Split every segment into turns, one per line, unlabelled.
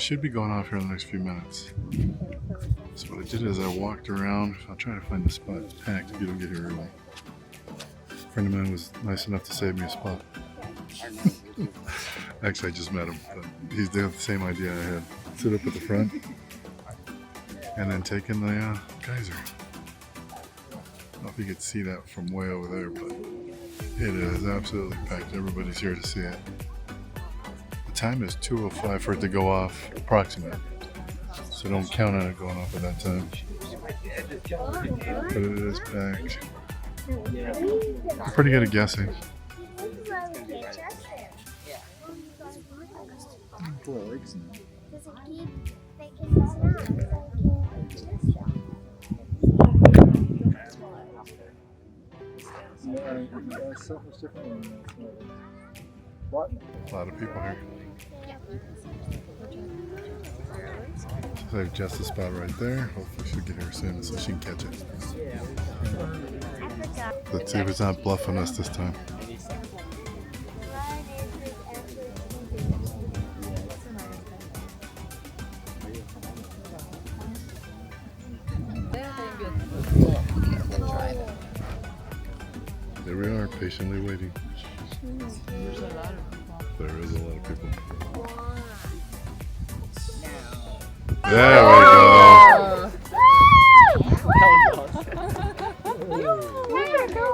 should be going off here in the next few minutes. So what I did is I walked around. I'll try to find the spot. It's packed if you don't get here early. A friend of mine was nice enough to save me a spot. Actually, I just met him, but he's doing the same idea I had. Sit up at the front and then take in the geyser. I don't know if you could see that from way over there, but it is absolutely packed. Everybody's here to see it. The time is 2:05 for it to go off, approximate. So don't count on it going off at that time. But it is packed. I'm pretty good at guessing. A lot of people here. So I've just a spot right there. Hopefully she'll get here soon so she can catch it. Let's see if it's not bluffing us this time. There we are, patiently waiting.
There's a lot of people.
There is a lot of people. There we go.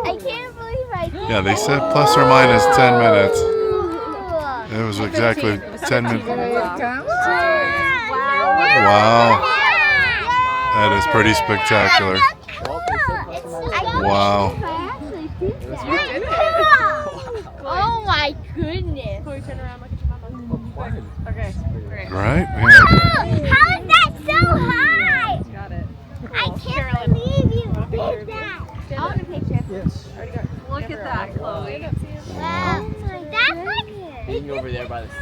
I can't believe I did.
Yeah, they said plus or minus 10 minutes. It was exactly 10 minutes. Wow. That is pretty spectacular. Wow.
Oh my goodness.
Can we turn around like a mama? Okay, great.
Right?
How is that so high?
Got it.
I can't believe you did that. I want a picture.
Yes.
Look at that, Chloe.
Wow. That's like
Being over there by the sea.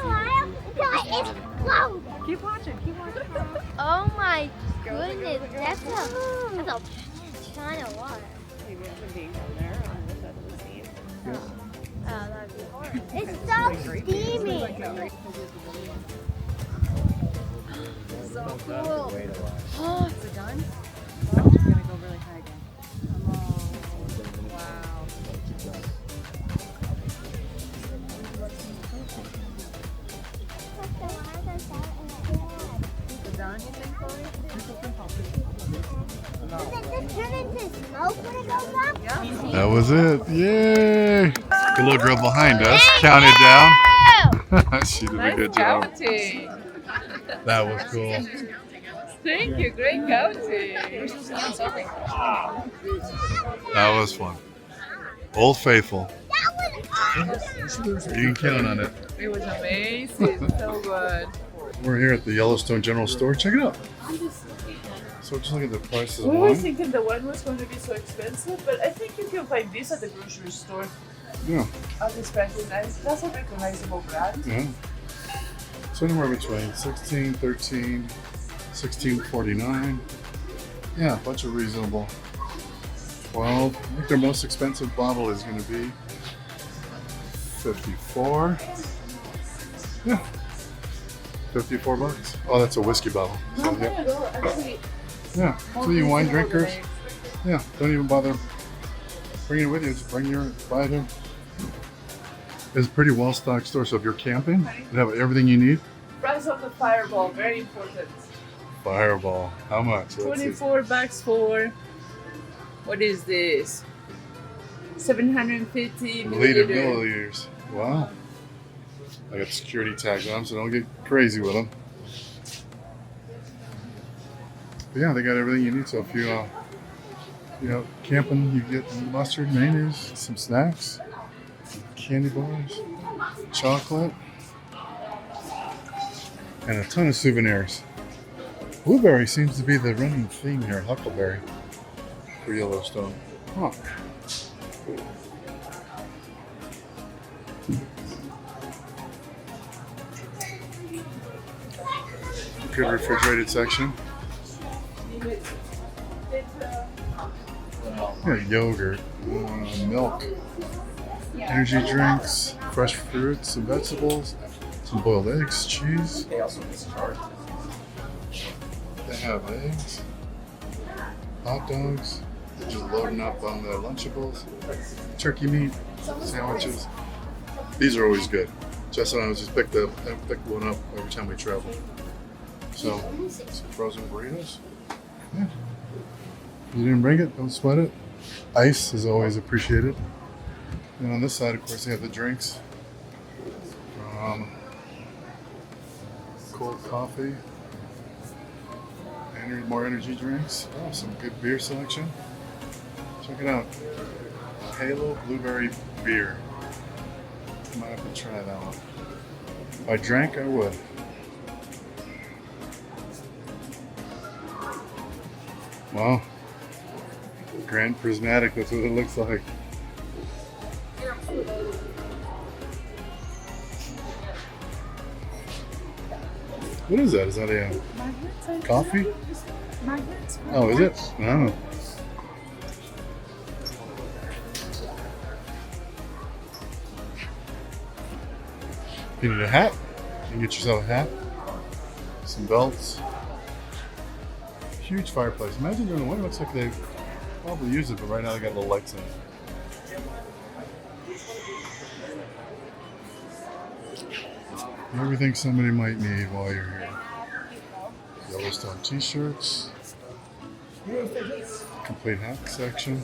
it's close.
Keep watching, keep watching.
Oh my goodness. That's a ton of water.
Maybe it's a geyser there on this side of the sea.
Oh, that'd be horrible. It's so steamy. So cool.
Oh, is it done? Oh, it's gonna go really high again. Oh, wow. Is it done, you think, Chloe?
Does it turn into smoke when it goes up?
Yeah.
That was it. Yay! The little girl behind us counted down. She did a good job.
Counting.
That was cool.
Thank you, great counting.
That was fun. Old Faithful.
That was awesome.
You can count on it.
It was amazing, so good.
We're here at the Yellowstone General Store. Check it out. So just look at the prices of
We were
wine.
thinking the wine was going to be so expensive, but I think you can find this at the grocery store
Yeah.
at this price. And that's a recognizable brand.
Yeah. So anywhere between 16, 13, 16.49. Yeah, a bunch of reasonable. 12. I think their most expensive bottle is going to be 54. Yeah. 54 bucks. Oh, that's a whiskey bottle. So, yeah.
Well, actually,
Yeah. So you wine drinkers, yeah, don't even bother bringing it with you. Just buy it here. It's a pretty well-stocked store, so if you're camping, you have everything you need.
price of the Fireball, very important.
Fireball. How much? Let's see.
24 bucks for, what is this? 750
Liter
milliliter.
milliliters. Wow. I got security tags on them, so don't get crazy with them. But yeah, they got everything you need. So if you camping, you get mustard, mayonnaise, some snacks, candy bars, chocolate, and a ton of souvenirs. Blueberry seems to be the running theme here. Huckleberry for Yellowstone. Huh. Good refrigerated section. Yeah, yogurt, milk, energy drinks, fresh fruits and vegetables, some boiled eggs, cheese.
They also discharge.
They have eggs, hot dogs. They're just loading up on the Lunchables, turkey meat, sandwiches. These are always good. Justin and I just picked one up every time we travel. So, some frozen burritos. Yeah. You didn't bring it, don't sweat it. Ice is always appreciated. And on this side, of course, they have the drinks. Cold coffee. More energy drinks. Oh, some good beer selection. Check it out. Halo Blueberry Beer. Might have to try that one. If I drank, I would. Wow. Grand Prismatic, that's what it looks like. What is that? Is that a coffee? Oh, is it? Oh. If you need a hat, you can get yourself a hat, some belts. Huge fireplace. Imagine during the winter, looks like they probably use it, but right now they got little lights in it. Everything somebody might need while you're here. Yellowstone t-shirts. Complete hat section.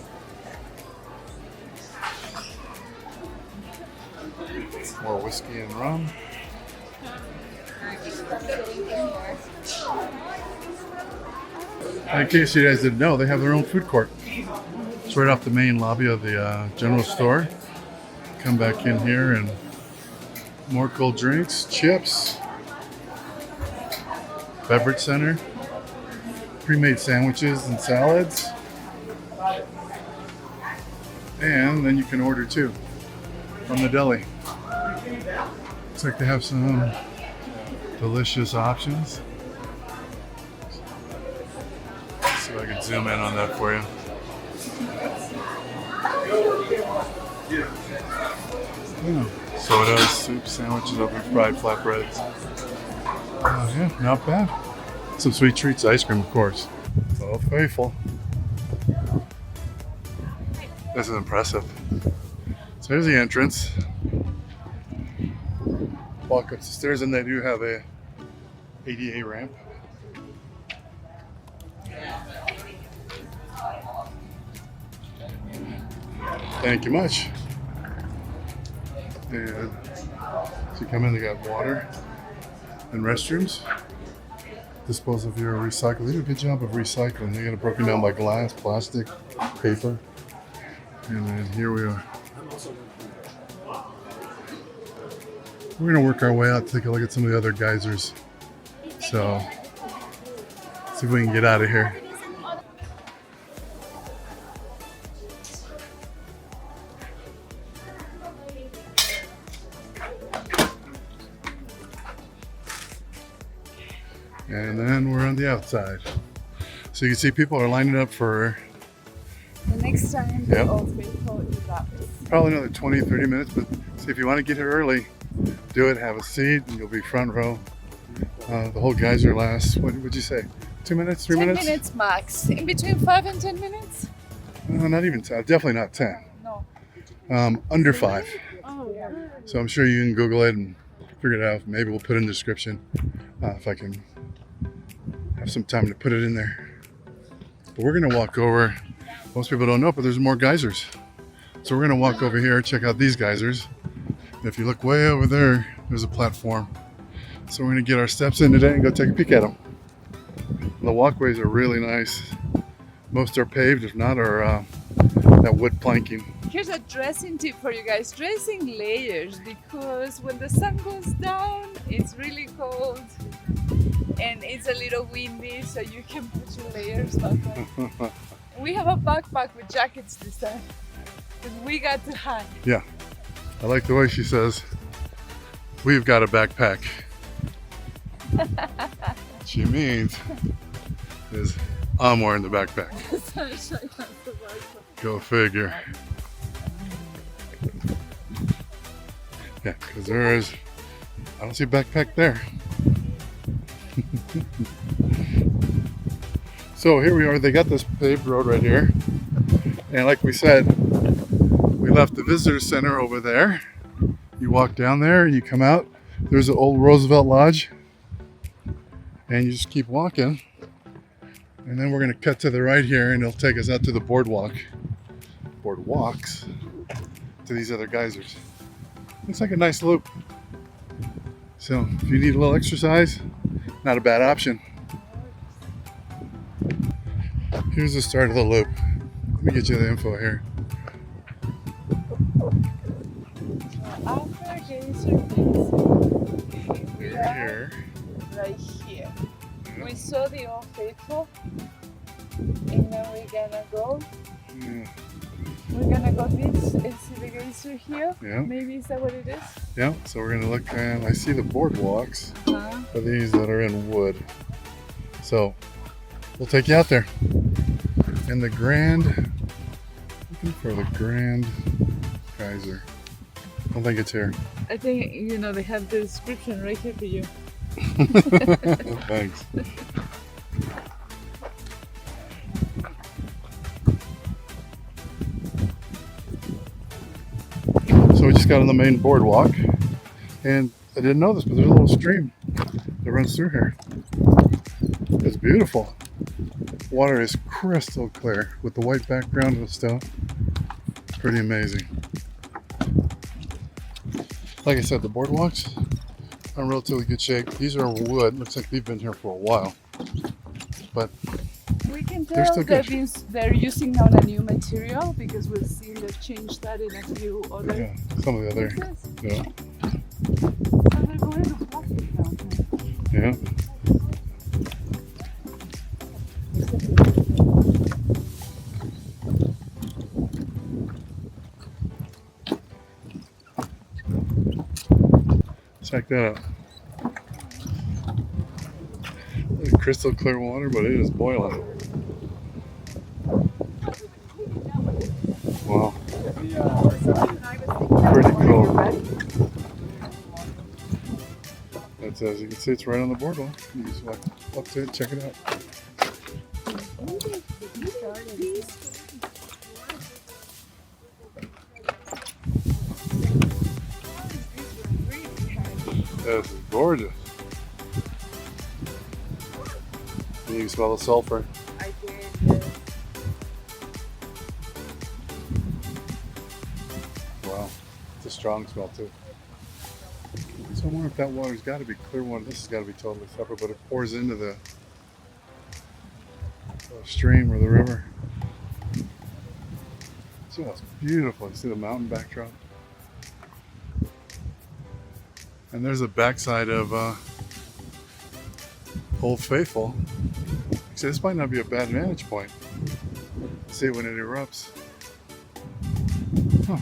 More whiskey and rum. In case you guys didn't know, they have their own food court. It's right off the main lobby of the general store. Come back in here and more cold drinks, chips, beverage center, pre-made sandwiches and salads. And then you can order too from the deli. Looks like they have some delicious options. Let's see if I can zoom in on that for you. Yeah. Sodas, soup, sandwiches, open fried flatbreads. Yeah, not bad. Some sweet treats, ice cream, of course. So faithful. This is impressive. So here's the entrance. Walk up the stairs, and they do have a ADA ramp. Thank you much. And so you come in, they got water and restrooms. Dispose of your recycling. They do a good job of recycling. They got it broken down by glass, plastic, paper. And then here we are. We're gonna work our way out to take a look at some of the other geysers. So, see if we can get out of here. And then we're on the outside. So you can see people are lining up for
The next time
Yep.
all people erupt.
probably another 20, 30 minutes. But see, if you want to get here early, do it, have a seat, and you'll be front row. The whole geyser lasts, what would you say? 2 minutes, 3
10
minutes?
minutes max. In between 5 and 10 minutes?
Not even 10, definitely not 10.
No.
Under 5.
Oh, yeah.
So I'm sure you can Google it and figure it out. Maybe we'll put it in the description if I can have some time to put it in there. But we're gonna walk over. Most people don't know, but there's more geysers. So we're gonna walk over here, check out these geysers. If you look way over there, there's a platform. So we're gonna get our steps in today and go take a peek at them. The walkways are really nice. Most are paved, if not, are that wood planking.
Here's a dressing tip for you guys. Dress in layers, because when the sun goes down, it's really cold and it's a little windy, so you can put your layers back on. We have a backpack with jackets this time, because we got to hide.
Yeah, I like the way she says, we've got a backpack. What she means is I'm wearing the backpack. Go figure. Yeah, because there is, I don't see a backpack there. So here we are. They got this paved road right here. And like we said, we left the visitor center over there. You walk down there and you come out. There's an old Roosevelt Lodge. And you just keep walking. And then we're going to cut to the right here and it'll take us out to the boardwalks to these other geysers. Looks like a nice loop. So if you need a little exercise, not a bad option. Here's the start of the loop. Let me get you the info here.
After Geyser Basin, we
We're
are
here.
right here. We saw the Old Faithful, and now we're gonna go.
Yeah.
We're gonna go this and see the geyser here.
Yeah.
Maybe is that what it is?
Yeah, so we're gonna look and I see the boardwalks
Huh?
for these that are in wood. So we'll take you out there. And the Grand, looking for the Grand Geyser. I don't think it's here.
I think they have the description right here for you.
Thanks. So we just got on the main boardwalk, and I didn't know this, but there's a little stream that runs through here. It's beautiful. Water is crystal clear with the white background and stuff. Pretty amazing. Like I said, the boardwalks are in relatively good shape. These are wood. Looks like they've been here for a while. But
We can
They're
tell
still
that
good.
they're using now a new material because we'll see they've changed that in a few other
yeah, some of the other,
places.
yeah,
So they're going to plastic now.
yeah. Check that out. It's crystal clear water, but it is boiling. Wow. Pretty cool. That's, as you can see, it's right on the boardwalk. You just walk up to it, check it out. This is gorgeous. You can smell the sulfur.
I did. Yes.
Wow, it's a strong smell too. So I wonder if that water's got to be clear water. This has got to be totally separate, but it pours into the stream or the river. Just beautiful. You see the mountain backdrop? And there's the backside of Old Faithful. Actually, this might not be a bad vantage point. See it when it erupts. Huh.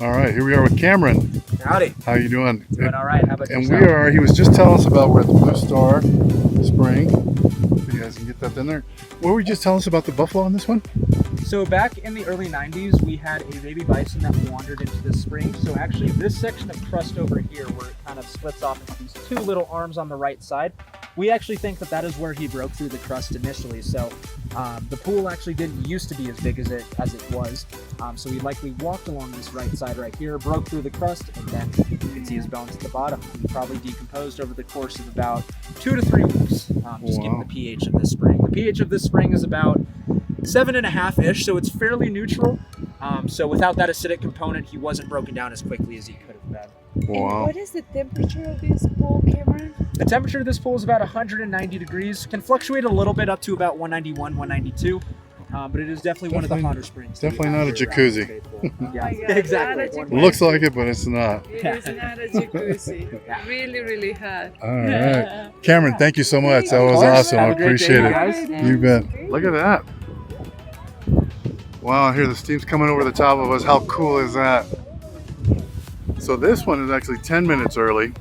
All right, here we are with Cameron.
Howdy.
How you doing?
Doing all right. How about
And
yourself?
he was just telling us about where the Blue Star Spring. You guys can get that in there. What were you just telling us about the buffalo on this one?
So back in the early 90s, we had a baby bison that wandered into the spring. So actually this section of crust over here, where it kind of splits off into these two little arms on the right side, we actually think that that is where he broke through the crust initially. So the pool actually didn't used to be as big as it was. So he likely walked along this right side right here, broke through the crust, and then you can see his bones at the bottom. He probably decomposed over the course of about 2 to 3 weeks, just given the pH of this spring. The pH of this spring is about 7.5-ish, so it's fairly neutral. So without that acidic component, he wasn't broken down as quickly as he could have been.
And
Wow.
what is the temperature of this pool, Cameron?
The temperature of this pool is about 190 degrees. Can fluctuate a little bit up to about 191, 192. But it is definitely one of the hotter springs. that
definitely
we
not
have
a
here around
jacuzzi.
the pool.
Oh
Yeah,
my God,
exactly.
not a
It looks like it, but it's not.
It is not a jacuzzi. Really, really hot.
All right. Cameron, thank you so much. That was
course.
awesome. I
Have a great day,
appreciate
you
it.
guys.
You bet. Look at that. Wow, I hear the steam's coming over the top of us. How cool is that? So this one is actually 10 minutes early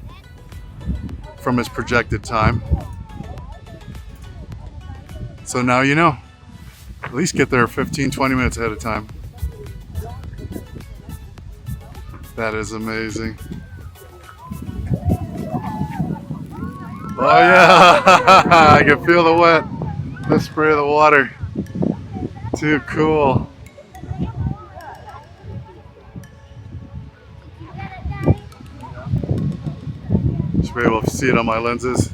from its projected time. So now you know. At least get there 15, 20 minutes ahead of time. That is amazing. Oh yeah, I can feel the wet, the spray of the water. Too cool. Should be able to see it on my lenses.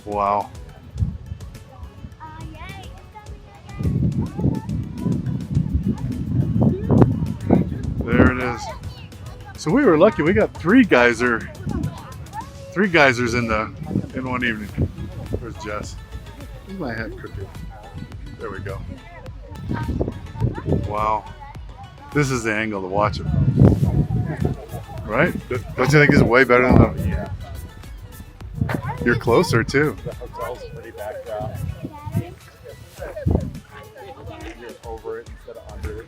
Wow. There it is. So we were lucky. We got three geysers in one evening. Where's Jess? Where's my head crooked? There we go. Wow. This is the angle to watch it from. Right? Don't you think this is way better than the... You're closer too.
The hotel's pretty backed out. You're over it instead of under it.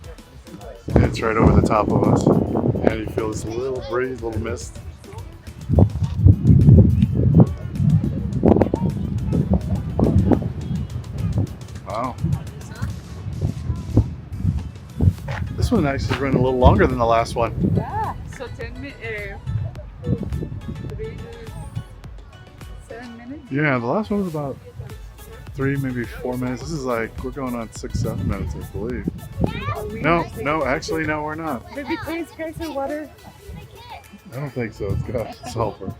It's right over the top of us. And you feel this little breeze, little mist. Wow. This one actually is running a little longer than the last one.
Yeah. So 10 minutes. 3 to 7 minutes.
Yeah, the last one was about 3, maybe 4 minutes. This is like, we're going on 6, 7 minutes, I believe. No, actually, no, we're not.
Maybe taste Geyser water.
I don't think so. It's got sulfur.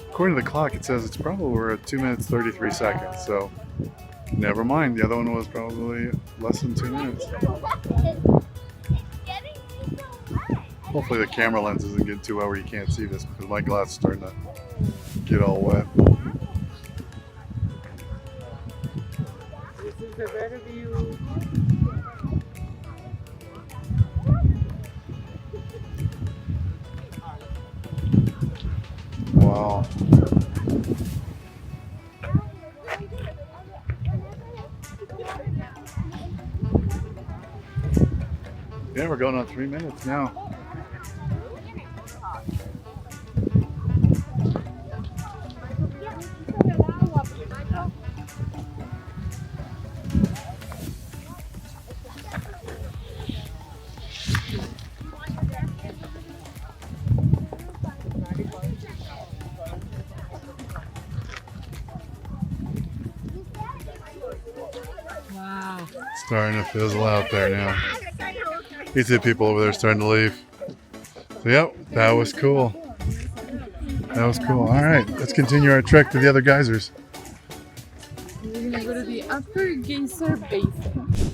According to the clock, it says it's probably we're at 2 minutes 33 seconds. So, never mind. The other one was probably less than 2 minutes. Hopefully, the camera lens isn't getting too wet where you can't see this because my glass is starting to get all wet.
This is a better view.
Wow. Yeah, we're going on 3 minutes now.
Wow.
Starting to fizzle out there now. You see people over there starting to leave. So, yep, that was cool. That was cool. All right, let's continue our trek to the other geysers.
We're gonna go to the upper Geyser basin.